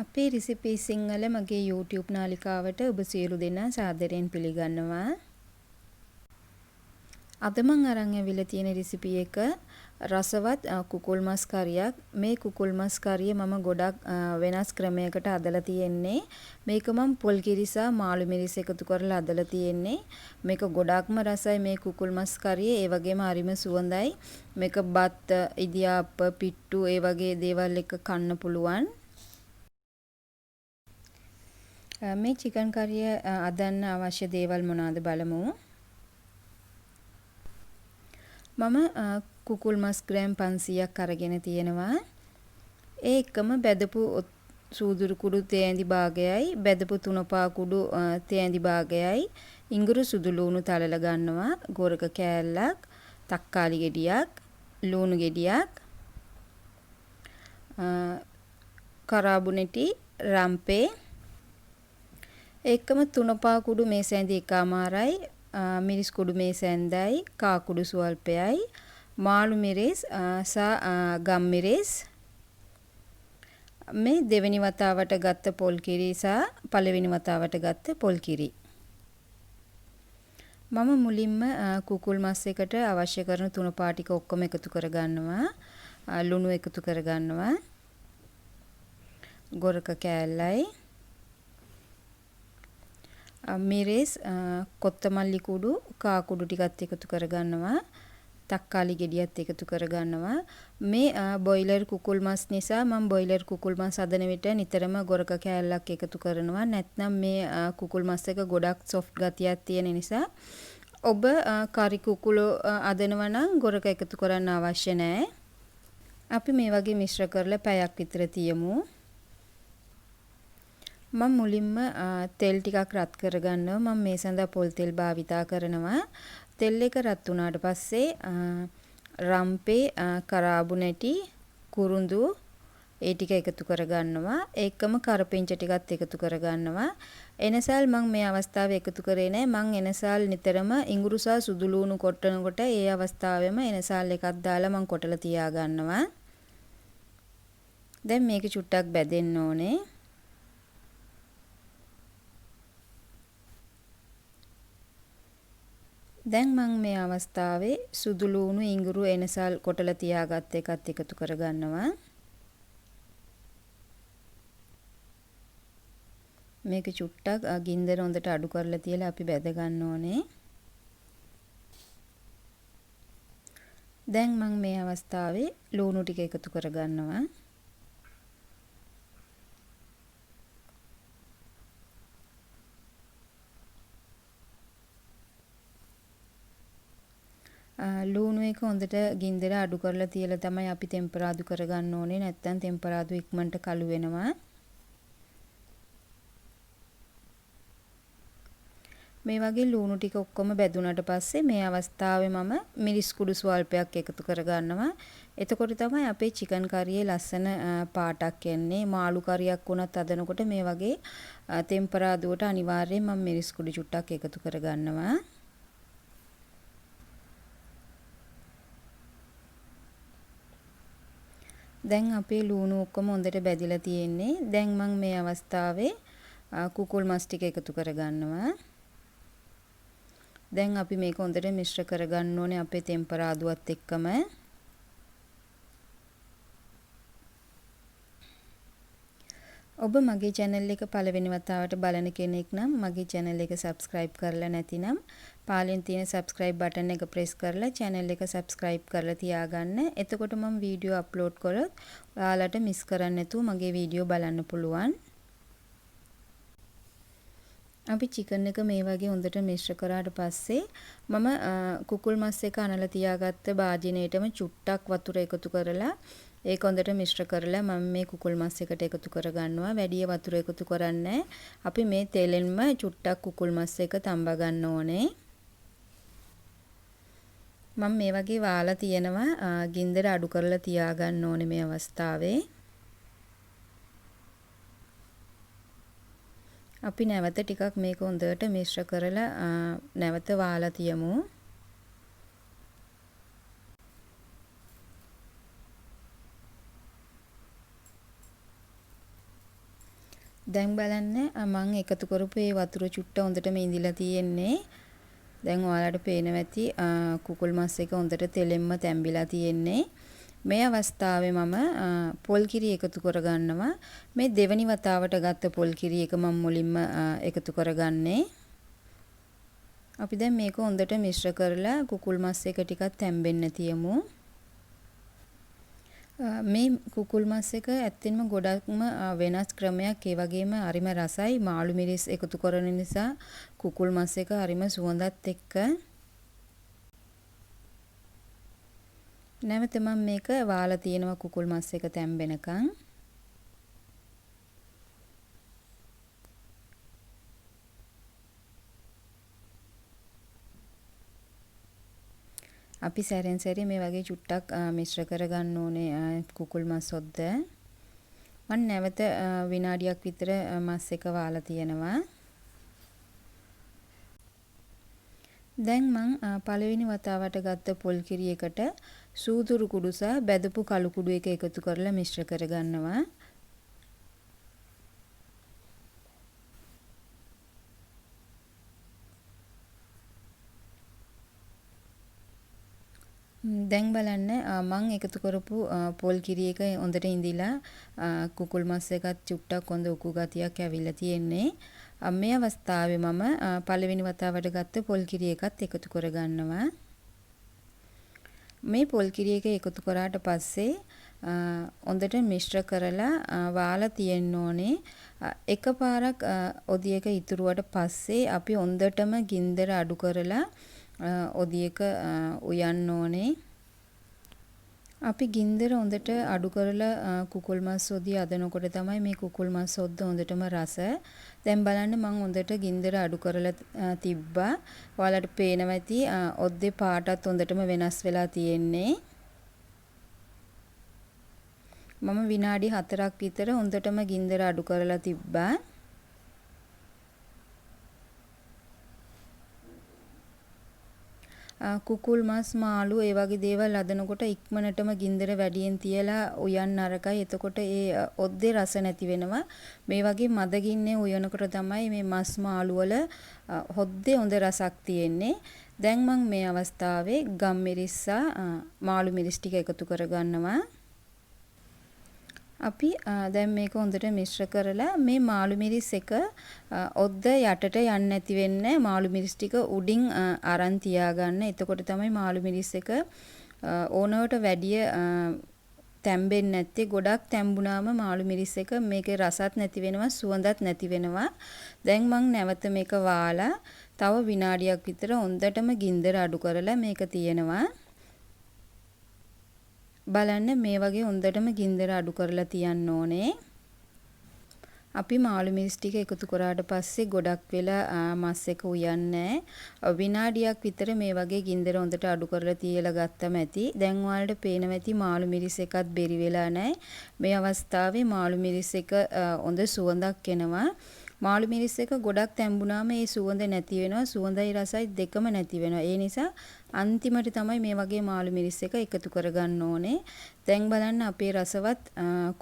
අපේ රෙසිපි සිංහල මගේ YouTube නාලිකාවට ඔබ සියලු දෙනා සාදරයෙන් පිළිගන්නවා. අද මම අරන් ඇවිල්ලා තියෙන රෙසිපි එක රසවත් කුකුල්මස් කරියක්. මේ කුකුල්මස් කරිය මම ගොඩක් වෙනස් ක්‍රමයකට හදලා තියෙන්නේ. මේක මම පොල් කිරි සහ මාළු මිරිස් එකතු කරලා හදලා තියෙන්නේ. මේක ගොඩක්ම රසයි මේ කුකුල්මස් කරිය. ඒ වගේම හරිම සුවඳයි. මේක බත්, ඉදියාප්ප, පිට්ටු ඒ වගේ දේවල් එක කන්න පුළුවන්. මේ චිකන් කරිය හදන්න අවශ්‍ය දේවල් මොනවාද බලමු. මම කුකුල්මස් ග්‍රෑම් 500ක් අරගෙන තියෙනවා. ඒ එකම බෙදපු සූදුරු කුඩු තේඳි භාගයයි බෙදපු තුනපා කුඩු තේඳි භාගයයි ඉඟුරු සුදු ලුණු තලලා ගන්නවා. ගොරක කෑල්ලක්, තක්කාලි ගෙඩියක්, ලුණු ගෙඩියක්, කරාබුනෙටි, රම්පේ එකම තුනපා කුඩු මේ සැඳි එකමාරයි, මිරිස් කුඩු මේ සැඳයි, කා කුඩු සුවල්පයයි, මාළු මිරිස් සහ ගම් මිරිස්, මේ දෙවෙනි වතාවට ගත්ත පොල් කිරි සහ පළවෙනි වතාවට ගත්ත පොල් කිරි. මම මුලින්ම කුකුල් මස් එකට අවශ්‍ය කරන තුනපා ටික ඔක්කොම එකතු කරගන්නවා. ලුණු එකතු කරගන්නවා. ගොරක කෑල්ලයි, මිරිස්, කොත්තමල්ලි කුඩු, කා කුඩු ටිකත් එකතු කරගන්නවා. තක්කාලි ගෙඩියත් එකතු කරගන්නවා. මේ බොයිලර් කුකුල් මස් නිසා මම බොයිලර් කුකුල් මස් හදන විට නිතරම ගොරක කෑල්ලක් එකතු කරනවා. නැත්නම් මේ කුකුල් මස් එක ගොඩක් සොෆ්ට් ගතියක් තියෙන නිසා ඔබ කරි කුකුල හදනවා නම් ගොරක එකතු කරන්න අවශ්‍ය නැහැ. අපි මේ වගේ මිශ්‍ර කරලා පැයක් විතර තියමු. මම මුලින්ම තෙල් ටිකක් රත් කරගන්නවා. මම මේ සඳහා පොල් තෙල් භාවිතා කරනවා. තෙල් එක රත් වුණාට පස්සේ රම්පේ, කරාබුනෙටි, කුරුඳු ඒ ටික එකතු කරගන්නවා. ඒකම කරපිංච ටිකත් එකතු කරගන්නවා. එනසල් මම මේ අවස්ථාවේ එකතු කරේ නැහැ. මම එනසල් නිතරම ඉඟුරු සහ සුදු ලුණු කොටනකොට ඒ අවස්ථාවෙම එනසල් එකක් දාලා මම කොටලා තියා ගන්නවා. දැන් මේක චුට්ටක් බැදෙන්න ඕනේ. දැන් මම මේ අවස්ථාවේ සුදු ලුණු ඉඟුරු එනසල් කොටලා තියාගත්ත එකත් එකතු කරගන්නවා. මේක චුට්ටක් ගින්දර හොඳට අඩු කරලා තියලා අපි බැද ගන්න ඕනේ. දැන් මම මේ අවස්ථාවේ ලුණු ටික එකතු කරගන්නවා. ලුණු එක හොඳට ගින්දර අඩු කරලා තියලා තමයි අපි ටෙම්පරාදු කරගන්න ඕනේ. නැත්නම් ටෙම්පරාදු ඉක්මනට කළු වෙනවා. මේ වගේ ලුණු ටික ඔක්කොම බැදුනට පස්සේ මේ අවස්ථාවේ මම මිරිස් කුඩු ස්වල්පයක් එකතු කරගන්නවා. එතකොට තමයි අපේ චිකන් කරියේ ලස්සන පාටක් එන්නේ. මාළු කරියක් වුණත් හදනකොට මේ වගේ ටෙම්පරාදුවට අනිවාර්යයෙන් මම මිරිස් කුඩු චුට්ටක් එකතු කරගන්නවා. දැන් අපේ ලුණු ඔක්කොම හොඳට බැදිලා තියෙන්නේ. දැන් මම මේ අවස්ථාවේ කුකුල් මස් ටික එකතු කරගන්නවා. දැන් අපි මේක හොඳට මිශ්‍ර කරගන්න ඕනේ අපේ ටෙම්පරාදුවත් එක්කම. ඔබ මගේ channel එක පළවෙනි වතාවට බලන කෙනෙක් නම් මගේ channel එක subscribe කරලා නැතිනම් පාලෙන් තියෙන subscribe button එක press කරලා channel එක subscribe කරලා තියාගන්න. එතකොට මම වීඩියෝ upload කරොත් ඔයාලට miss කරන්නේ නැතුව මගේ වීඩියෝ බලන්න පුළුවන්. අපි චිකන් එක මේ වගේ හොඳට මිශ්‍ර කරාට පස්සේ මම කුකුල් මස් එක අනලා තියාගත්ත භාජනයේටම චුට්ටක් වතුර එකතු කරලා ඒක හොඳට මිශ්‍ර කරලා මම මේ කුකුල් මස් එකට එකතු කරගන්නවා. වැඩි වතුර එකතු කරන්නේ අපි මේ තෙලෙන්ම චුට්ටක් කුකුල් මස් එක තඹා ගන්න ඕනේ. මම මේ වගේ වාලා තියෙනවා. ගින්දර අඩු කරලා තියාගන්න ඕනේ මේ අවස්ථාවේ. අපි නැවත ටිකක් මේක හොඳට මිශ්‍ර කරලා නැවත වාලා තියමු. දැන් බලන්න මම එකතු කරපු මේ වතුර චුට්ට හොඳටම ඉඳිලා තියෙන්නේ. දැන් ඔයාලට පේනවා ඇති කුකුල් මස් එක හොඳට තෙලෙන්ම තැම්බිලා තියෙන්නේ. මේ අවස්ථාවේ මම පොල් කිරි එකතු කරගන්නවා. මේ දෙවනි වතාවට ගත්ත පොල් කිරි එක මම මුලින්ම එකතු කරගන්නේ. අපි දැන් මේක හොඳට මිශ්‍ර කරලා කුකුල් මස් එක ටිකක් තැම්බෙන්න තියමු. මේ කුකුල් මස් එක ඇත්තෙන්ම ගොඩක්ම වෙනස් ක්‍රමයක්. ඒ වගේම හරිම රසයි. මාළු මිරිස් එකතු කරන නිසා කුකුල් මස් එක හරිම සුවඳත් එක්ක. නැවත මම මේක වාලා තියෙනවා කුකුල් මස් එක තැම්බෙනකන්. අපි සැරෙන් සැරේ මේ වගේ චුට්ටක් මිශ්‍ර කරගන්න ඕනේ කුකුල් මස් ඔද්ද. මම නැවත විනාඩියක් විතර මස් එක වාලා තියෙනවා. දැන් මම පළවෙනි වතාවට ගත්ත පොල් කිරි එකට සූදුරු කුඩු සහ බැදපු කළු කුඩු එක එකතු කරලා මිශ්‍ර කරගන්නවා. දැන් බලන්න මම එකතු කරපු පොල් කිරි එක හොඳට ඉඳිලා කුකුල් මස් එකත් චුට්ටක් හොඳ උකු ගතියක් ඇවිල්ලා තියෙන්නේ. මේ අවස්ථාවේ මම පළවෙනි වතාවට ගත්ත පොල් කිරි එකත් එකතු කරගන්නවා. මේ පොල් කිරි එක එකතු කරාට පස්සේ හොඳට මිශ්‍ර කරලා වාලා තියෙන්න ඕනේ. එකපාරක් ඔදි එක ඉතුරුවට පස්සේ අපි හොඳටම ගින්දර අඩු කරලා ඔදි එක උයන්න ඕනේ. අපි ගින්දර හොඳට අඩු කරලා කුකුල් මස් ඔදි අදනකොට තමයි මේ කුකුල් මස් ඔද්ද හොඳටම රස. දැන් බලන්න මම හොඳට ගින්දර අඩු කරලා තිබ්බා. ඔයාලට පේනවා ඇති ඔද්දේ පාටත් හොඳටම වෙනස් වෙලා තියෙන්නේ. මම විනාඩි 4ක් විතර හොඳටම ගින්දර අඩු කරලා තිබ්බා. කුකුල් මස් මාළු ඒ වගේ දේවල් අදනකොට ඉක්මනටම ගින්දර වැඩියෙන් තියලා උයන් නරකයි. එතකොට ඒ ඔද්දේ රස නැති වෙනවා. මේ වගේ මද ගින්නේ උයනකොට තමයි මේ මස් මාළු වල හොද්දේ හොඳ රසක් තියෙන්නේ. දැන් මම මේ අවස්ථාවේ ගම් මිරිස් සහ මාළු මිරිස් ටික එකතු කරගන්නවා. අපි දැන් මේක හොඳට මිශ්‍ර කරලා මේ මාළු මිරිස් එක ඔද්ද යටට යන්නේ නැති වෙන්න මාළු මිරිස් ටික උඩින් අරන් තියාගන්න. එතකොට තමයි මාළු මිරිස් එක ඕනවට වැඩිය තැම්බෙන්නේ නැත්තේ. ගොඩක් තැම්බුනාම මාළු මිරිස් එක මේකේ රසත් නැති වෙනවා, සුවඳත් නැති වෙනවා. දැන් මම නැවත මේක වාලා තව විනාඩියක් විතර හොඳටම ගින්දර අඩු කරලා මේක තියෙනවා. බලන්න මේ වගේ හොඳටම ගින්දර අඩු කරලා තියන්න ඕනේ. අපි මාළු මිරිස් ටික එකතු කරාට පස්සේ ගොඩක් වෙලා මස් එක උයන්නේ විනාඩියක් විතර මේ වගේ ගින්දර හොඳට අඩු කරලා තියලා ගත්තම ඇති. දැන් ඔයාලට පේනවා ඇති මාළු මිරිස් එකත් බෙරි වෙලා නැහැ. මේ අවස්ථාවේ මාළු මිරිස් එක හොඳ සුවඳක් එනවා. මාළු මිරිස් එක ගොඩක් තැම්බුනාම ඒ සුවඳ නැති වෙනවා. සුවඳයි රසයි දෙකම නැති වෙනවා. ඒ නිසා අන්තිමට තමයි මේ වගේ මාළු මිරිස් එක එකතු කරගන්න ඕනේ. දැන් බලන්න අපේ රසවත්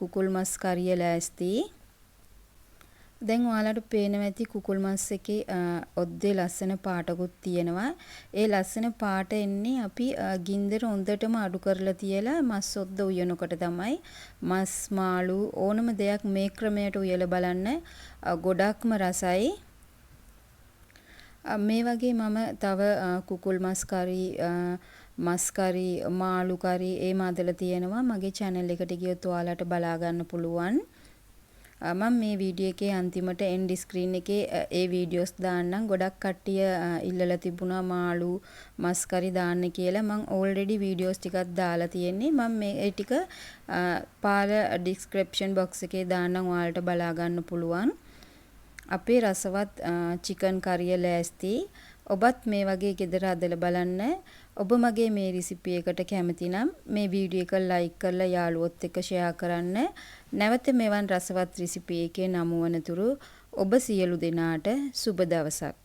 කුකුල් මස් කරිය ලෑස්ති. දැන් ඔයාලට පේනවා ඇති කුකුල් මස් එකේ ඔද්දේ ලස්සන පාටකුත් තියෙනවා. ඒ ලස්සන පාට එන්නේ අපි ගින්දර හොඳටම අඩු කරලා තියලා මස් ඔද්ද උයනකොට තමයි. මස් මාළු ඕනම දෙයක් මේ ක්‍රමයට උයලා බලන්න ගොඩක්ම රසයි. මේ වගේ මම තව කුකුල් මස් කරි, මස් කරි, මාළු කරි ඒ මාදලා තියෙනවා. මගේ channel එකට ගියොත් ඔයාලට බලා ගන්න පුළුවන්. මම මේ වීඩියෝ එකේ අන්තිමට end screen එකේ ඒ වීඩියෝස් දාන්නම්. ගොඩක් කට්ටිය ඉල්ලලා තිබුණා මාළු මස් කරි දාන්න කියලා. මම already වීඩියෝස් ටිකක් දාලා තියෙන්නේ. මම මේ ටික පාර description box එකේ දාන්නම්. ඔයාලට බලා ගන්න පුළුවන්. අපේ රසවත් චිකන් කරිය ලෑස්ති. ඔබත් මේ වගේ ගෙදර හදලා බලන්න. ඔබ මගේ මේ රෙසිපි එකට කැමති නම් මේ වීඩියෝ එක ලයික් කරලා යාළුවොත් එක්ක ෂෙයා කරන්න. නැවත මෙවන් රසවත් රෙසිපි එකේ නමු වනතුරු ඔබ සියලු දෙනාට සුබ දවසක්.